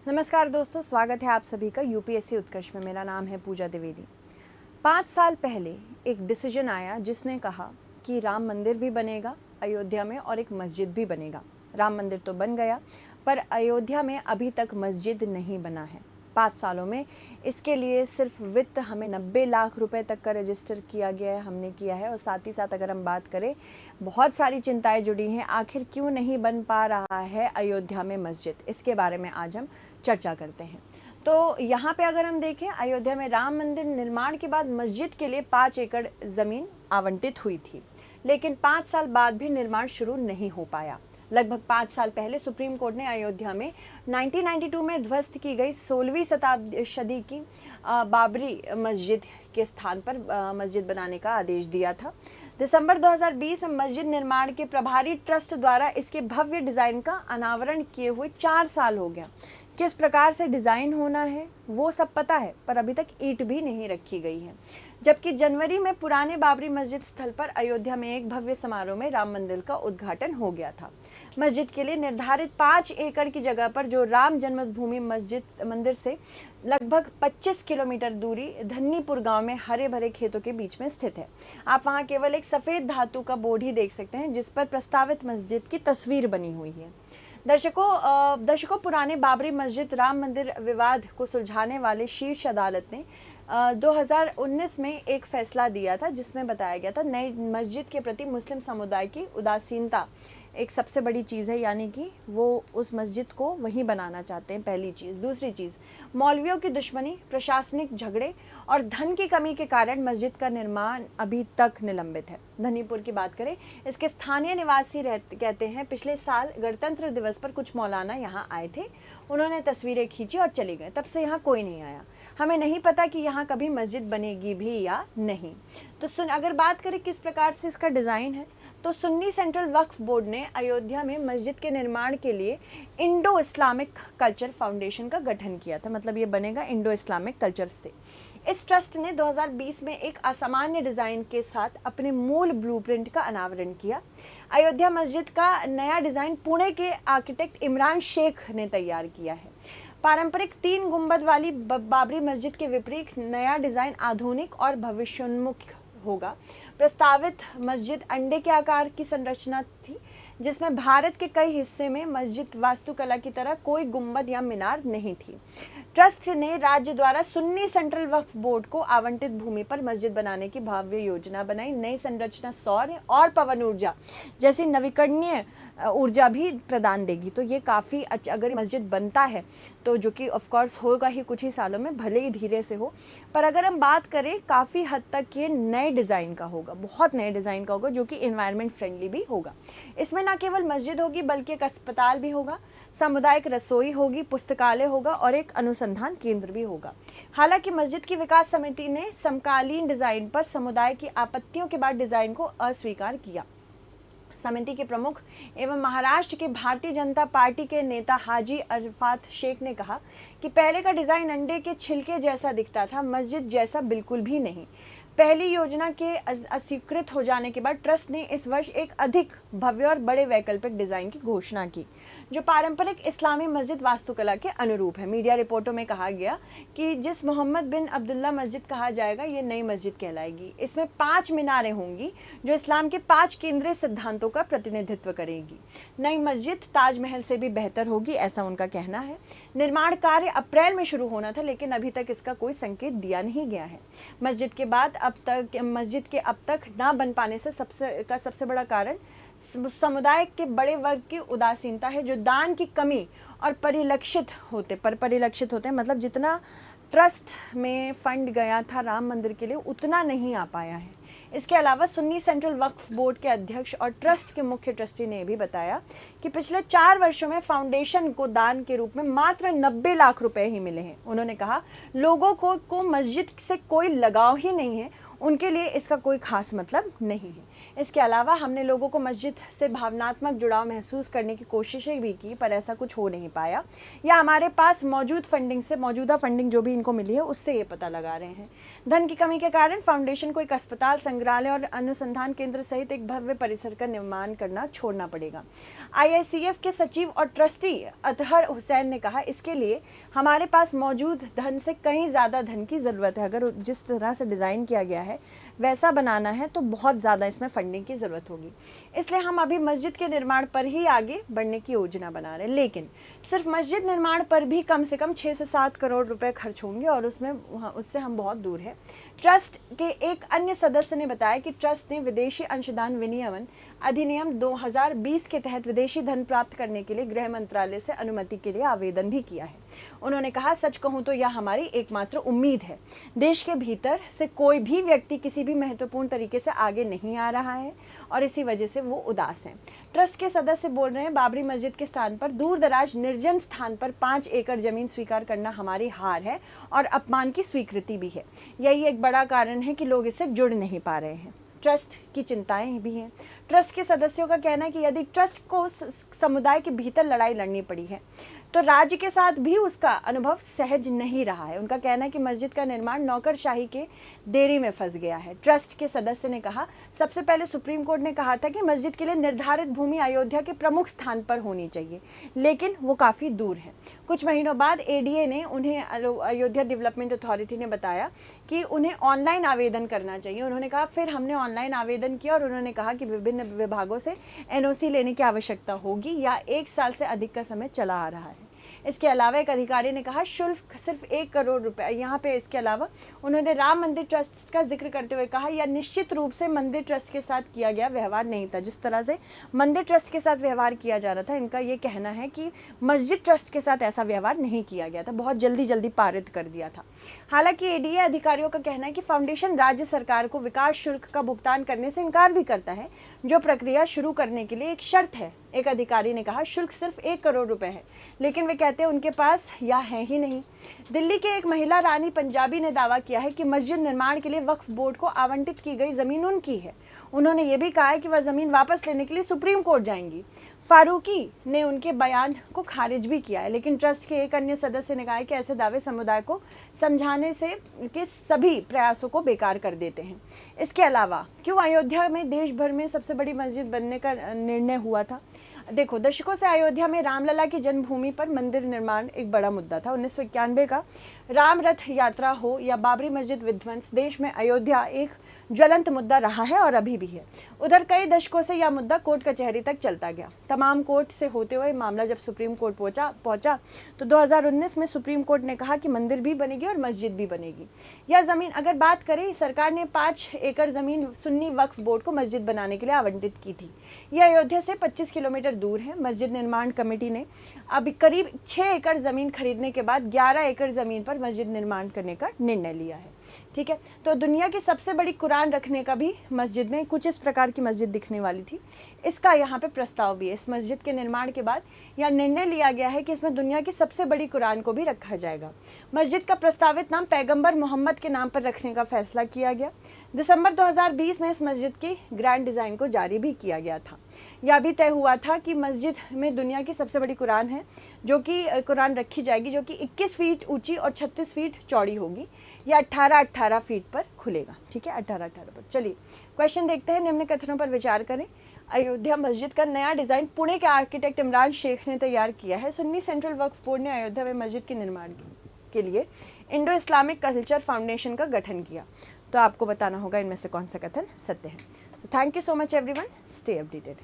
नमस्कार दोस्तों, स्वागत है आप सभी का यूपीएससी उत्कर्ष में। मेरा नाम है पूजा द्विवेदी। 5 साल पहले एक डिसीजन आया जिसने कहा कि राम मंदिर भी बनेगा अयोध्या में और एक मस्जिद भी बनेगा। राम मंदिर तो बन गया पर अयोध्या में अभी तक मस्जिद नहीं बना है। 5 सालों में इसके लिए सिर्फ वित्त हमें 90 लाख रुपए तक का रजिस्टर किया गया है, हमने किया है। और साथ ही साथ अगर हम बात करें, बहुत सारी चिंताएं जुड़ी हैं। आखिर क्यों नहीं बन पा रहा है अयोध्या में मस्जिद, इसके बारे में आज हम चर्चा करते हैं। तो यहाँ पे अगर हम देखें, अयोध्या में राम मंदिर निर्माण के बाद मस्जिद के लिए 5 एकड़ ज़मीन आवंटित हुई थी, लेकिन 5 साल बाद भी निर्माण शुरू नहीं हो पाया। लगभग 5 साल पहले सुप्रीम कोर्ट ने अयोध्या में 1992 में ध्वस्त की गई 16वीं सदी की बाबरी मस्जिद के स्थान पर मस्जिद बनाने का आदेश दिया था। दिसंबर 2020 में मस्जिद निर्माण के प्रभारी ट्रस्ट द्वारा इसके भव्य डिज़ाइन का अनावरण किए हुए 4 साल हो गया। किस प्रकार से डिज़ाइन होना है वो सब पता है, पर अभी तक ईंट भी नहीं रखी गई है। जबकि जनवरी में पुराने बाबरी मस्जिद स्थल पर अयोध्या में एक भव्य समारोह में राम मंदिर का उद्घाटन हो गया था। मस्जिद के लिए निर्धारित 5 एकड़ की जगह पर, जो राम जन्मभूमि मंदिर से लगभग 25 किलोमीटर दूरी धन्नीपुर गांव में हरे भरे खेतों के बीच में स्थित है। आप वहां केवल एक सफ़ेद धातु का बोर्ड ही देख सकते हैं जिस पर प्रस्तावित मस्जिद की तस्वीर बनी हुई है। दर्शकों, पुराने बाबरी मस्जिद राम मंदिर विवाद को सुलझाने वाले शीर्ष अदालत ने 2019 में एक फैसला दिया था जिसमें बताया गया था नई मस्जिद के प्रति मुस्लिम समुदाय की उदासीनता एक सबसे बड़ी चीज़ है, यानी कि वो उस मस्जिद को वहीं बनाना चाहते हैं, पहली चीज़। दूसरी चीज़, मौलवियों की दुश्मनी, प्रशासनिक झगड़े और धन की कमी के कारण मस्जिद का निर्माण अभी तक निलंबित है। धनीपुर की बात करें, इसके स्थानीय निवासी कहते हैं पिछले साल गणतंत्र दिवस पर कुछ मौलाना यहाँ आए थे, उन्होंने तस्वीरें खींची और चले गए। तब से यहाँ कोई नहीं आया। हमें नहीं पता कि यहाँ कभी मस्जिद बनेगी भी या नहीं। तो अगर बात करें किस प्रकार से इसका डिज़ाइन है, तो सुन्नी सेंट्रल वक्फ बोर्ड ने अयोध्या में मस्जिद के निर्माण के लिए इंडो इस्लामिक कल्चर फाउंडेशन का गठन किया था। मतलब ये बनेगा इंडो इस्लामिक कल्चर से। इस ट्रस्ट ने 2020 में एक असामान्य डिज़ाइन के साथ अपने मूल ब्लूप्रिंट का अनावरण किया। अयोध्या मस्जिद का नया डिज़ाइन पुणे के आर्किटेक्ट इमरान शेख ने तैयार किया है। पारंपरिक 3 गुंबद वाली बाबरी मस्जिद के विपरीत नया डिज़ाइन आधुनिक और भविष्योन्मुख होगा। प्रस्तावित मस्जिद अंडे के आकार की संरचना थी, जिसमें भारत के कई हिस्से में मस्जिद वास्तुकला की तरह कोई गुंबद या मीनार नहीं थी। ट्रस्ट ने राज्य द्वारा सुन्नी सेंट्रल वक्फ बोर्ड को आवंटित भूमि पर मस्जिद बनाने की भव्य योजना बनाई। नई संरचना सौर और पवन ऊर्जा जैसी नवीकरणीय ऊर्जा भी प्रदान देगी। तो ये काफ़ी अच्छा, अगर मस्जिद बनता है तो, जो कि ऑफ कोर्स होगा ही कुछ ही सालों में, भले ही धीरे से हो, पर अगर हम बात करें काफ़ी हद तक ये नए डिज़ाइन का होगा, बहुत नए डिज़ाइन का होगा, जो कि एनवायरनमेंट फ्रेंडली भी होगा। इसमें न केवल मस्जिद होगी बल्कि एक अस्पताल भी होगा, सामुदायिक रसोई होगी, पुस्तकालय होगा और एक अनुसंधान केंद्र भी होगा। हालांकि मस्जिद की विकास समिति ने समकालीन डिज़ाइन पर समुदाय की आपत्तियों के बाद डिज़ाइन को अस्वीकार किया। समिति के प्रमुख एवं महाराष्ट्र के भारतीय जनता पार्टी के नेता हाजी अरफात शेख ने कहा कि पहले का डिज़ाइन अंडे के छिलके जैसा दिखता था, मस्जिद जैसा बिल्कुल भी नहीं। पहली योजना के अस्वीकृत हो जाने के बाद ट्रस्ट ने इस वर्ष एक अधिक भव्य और बड़े वैकल्पिक डिज़ाइन की घोषणा की, जो पारंपरिक इस्लामी मस्जिद वास्तुकला के अनुरूप है। मीडिया रिपोर्टों में कहा गया कि जिस मोहम्मद बिन अब्दुल्ला मस्जिद कहा जाएगा, ये नई मस्जिद कहलाएगी। इसमें 5 मीनारें होंगी जो इस्लाम के 5 केंद्रीय सिद्धांतों का प्रतिनिधित्व करेगी। नई मस्जिद ताजमहल से भी बेहतर होगी, ऐसा उनका कहना है। निर्माण कार्य अप्रैल में शुरू होना था, लेकिन अभी तक इसका कोई संकेत दिया नहीं गया है। मस्जिद के अब तक ना बन पाने से सबसे बड़ा कारण समुदाय के बड़े वर्ग की उदासीनता है, जो दान की कमी और परिलक्षित होते हैं। मतलब जितना ट्रस्ट में फंड गया था राम मंदिर के लिए, उतना नहीं आ पाया है। इसके अलावा सुन्नी सेंट्रल वक्फ बोर्ड के अध्यक्ष और ट्रस्ट के मुख्य ट्रस्टी ने भी बताया कि पिछले 4 वर्षों में फाउंडेशन को दान के रूप में मात्र 90 लाख रुपए ही मिले हैं। उन्होंने कहा, लोगों को मस्जिद से कोई लगाव ही नहीं है, उनके लिए इसका कोई खास मतलब नहीं है। इसके अलावा हमने लोगों को मस्जिद से भावनात्मक जुड़ाव महसूस करने की कोशिशें भी की, पर ऐसा कुछ हो नहीं पाया, या हमारे पास मौजूदा फंडिंग जो भी इनको मिली है उससे ये पता लगा रहे हैं। धन की कमी के कारण फाउंडेशन को एक अस्पताल, संग्रहालय और अनुसंधान केंद्र सहित एक भव्य परिसर का निर्माण करना छोड़ना पड़ेगा। IICF के सचिव और ट्रस्टी अतहर हुसैन ने कहा, इसके लिए हमारे पास मौजूद धन से कहीं ज़्यादा धन की ज़रूरत है। अगर जिस तरह से डिज़ाइन किया गया है वैसा बनाना है तो बहुत ज़्यादा इसमें फंडिंग की ज़रूरत होगी। इसलिए हम अभी मस्जिद के निर्माण पर ही आगे बढ़ने की योजना बना रहे हैं। लेकिन सिर्फ मस्जिद निर्माण पर भी कम से कम 6 से 7 करोड़ रुपए खर्च होंगे और उससे हम बहुत दूर हैं। ट्रस्ट के एक अन्य सदस्य ने बताया कि ट्रस्ट ने विदेशी अंशदान विनियमन अधिनियम 2020 के तहत विदेशी धन प्राप्त करने के लिए गृह मंत्रालय से अनुमति के लिए आवेदन भी किया है। उन्होंने कहा, सच कहूं तो यह हमारी एकमात्र उम्मीद है। देश के भीतर से कोई भी व्यक्ति किसी भी महत्वपूर्ण तरीके से आगे नहीं आ रहा है और इसी वजह से वो उदास हैं। ट्रस्ट के सदस्य बोल रहे हैं, बाबरी मस्जिद के स्थान पर दूर दराज निर्जन स्थान पर 5 एकड़ जमीन स्वीकार करना हमारी हार है और अपमान की स्वीकृति भी है। यही एक बड़ा कारण है कि लोग इससे जुड़ नहीं पा रहे हैं। ट्रस्ट की चिंताएं भी हैं। ट्रस्ट के सदस्यों का कहना है कि यदि ट्रस्ट को समुदाय के भीतर लड़ाई लड़नी पड़ी है तो राज्य के साथ भी उसका अनुभव सहज नहीं रहा है। उनका कहना है कि मस्जिद का निर्माण नौकरशाही के देरी में फंस गया है। ट्रस्ट के सदस्य ने कहा, सबसे पहले सुप्रीम कोर्ट ने कहा था कि मस्जिद के लिए निर्धारित भूमि अयोध्या के प्रमुख स्थान पर होनी चाहिए, लेकिन वो काफ़ी दूर है। कुछ महीनों बाद ADA ने उन्हें, अयोध्या डेवलपमेंट अथॉरिटी ने बताया कि उन्हें ऑनलाइन आवेदन करना चाहिए। उन्होंने कहा, फिर हमने ऑनलाइन आवेदन किया और उन्होंने कहा कि विभिन्न विभागों से NOC लेने की आवश्यकता होगी या 1 साल से अधिक का समय चला आ रहा है। इसके अलावा एक अधिकारी ने कहा, शुल्क सिर्फ 1 करोड़ रुपए। यहाँ पे इसके अलावा उन्होंने राम मंदिर ट्रस्ट का जिक्र करते हुए कहा, यह निश्चित रूप से मंदिर ट्रस्ट के साथ किया गया व्यवहार नहीं था। जिस तरह से मंदिर ट्रस्ट के साथ व्यवहार किया जा रहा था, इनका ये कहना है कि मस्जिद ट्रस्ट के साथ ऐसा व्यवहार नहीं किया गया था, बहुत जल्दी पारित कर दिया था। हालांकि ADA अधिकारियों का कहना है कि फाउंडेशन राज्य सरकार को विकास शुल्क का भुगतान करने से इनकार भी करता है, जो प्रक्रिया शुरू करने के लिए एक शर्त है। एक अधिकारी ने कहा, शुल्क सिर्फ 1 करोड़ रुपए है, लेकिन वे कहते हैं उनके पास या है ही नहीं। दिल्ली के एक महिला रानी पंजाबी ने दावा किया है कि मस्जिद निर्माण के लिए वक्फ बोर्ड को आवंटित की गई जमीन उनकी है। उन्होंने ये भी कहा है कि वह जमीन वापस लेने के लिए सुप्रीम कोर्ट जाएंगी। फारूकी ने उनके बयान को खारिज भी किया है, लेकिन ट्रस्ट के एक अन्य सदस्य ने कहा है कि ऐसे दावे समुदाय को समझाने से के सभी प्रयासों को बेकार कर देते हैं। इसके अलावा क्यों अयोध्या में देश भर में सबसे बड़ी मस्जिद बनने का निर्णय हुआ था? देखो, दशकों से अयोध्या में रामलला की जन्मभूमि पर मंदिर निर्माण एक बड़ा मुद्दा था। 1991 का राम रथ यात्रा हो या बाबरी मस्जिद विध्वंस, देश में अयोध्या एक ज्वलंत मुद्दा रहा है और अभी भी है। उधर कई दशकों से यह मुद्दा कोर्ट कचहरी तक चलता गया। तमाम कोर्ट से होते हुए मामला जब सुप्रीम कोर्ट पहुंचा तो 2019 में सुप्रीम कोर्ट ने कहा कि मंदिर भी बनेगी और मस्जिद भी बनेगी। यह ज़मीन, अगर बात करें, सरकार ने 5 एकड़ ज़मीन सुन्नी वक्फ बोर्ड को मस्जिद बनाने के लिए आवंटित की थी। यह अयोध्या से 25 किलोमीटर दूर है। मस्जिद निर्माण कमेटी ने अब करीब 6 एकड़ ज़मीन खरीदने के बाद 11 एकड़ ज़मीन पर मस्जिद निर्माण करने का निर्णय लिया है। ठीक है, तो दुनिया की सबसे बड़ी कुरान रखने का भी मस्जिद में कुछ इस प्रकार की मस्जिद दिखने वाली थी। इसका यहाँ पे प्रस्ताव भी है। इस मस्जिद के निर्माण के बाद यह निर्णय लिया गया है कि इसमें दुनिया की सबसे बड़ी कुरान को भी रखा जाएगा। मस्जिद का प्रस्तावित नाम पैगंबर मोहम्मद के नाम पर रखने का फैसला किया गया। दिसंबर 2020 में इस मस्जिद की ग्रैंड डिज़ाइन को जारी भी किया गया था। यह भी तय हुआ था कि मस्जिद में दुनिया की सबसे बड़ी कुरान है, जो कि कुरान रखी जाएगी, जो कि 21 फीट ऊंची और 36 फीट चौड़ी होगी। यह 18-18 फीट पर खुलेगा। ठीक है, 18-18 पर। चलिए क्वेश्चन देखते हैं। निम्न कथनों पर विचार करें। अयोध्या मस्जिद का नया डिज़ाइन पुणे के आर्किटेक्ट इमरान शेख ने तैयार किया है। सुन्नी सेंट्रल वक्फ बोर्ड ने अयोध्या में मस्जिद के निर्माण के लिए इंडो इस्लामिक कल्चर फाउंडेशन का गठन किया। तो आपको बताना होगा इनमें से कौन सा कथन सत्य है। So thank you so much everyone, stay updated.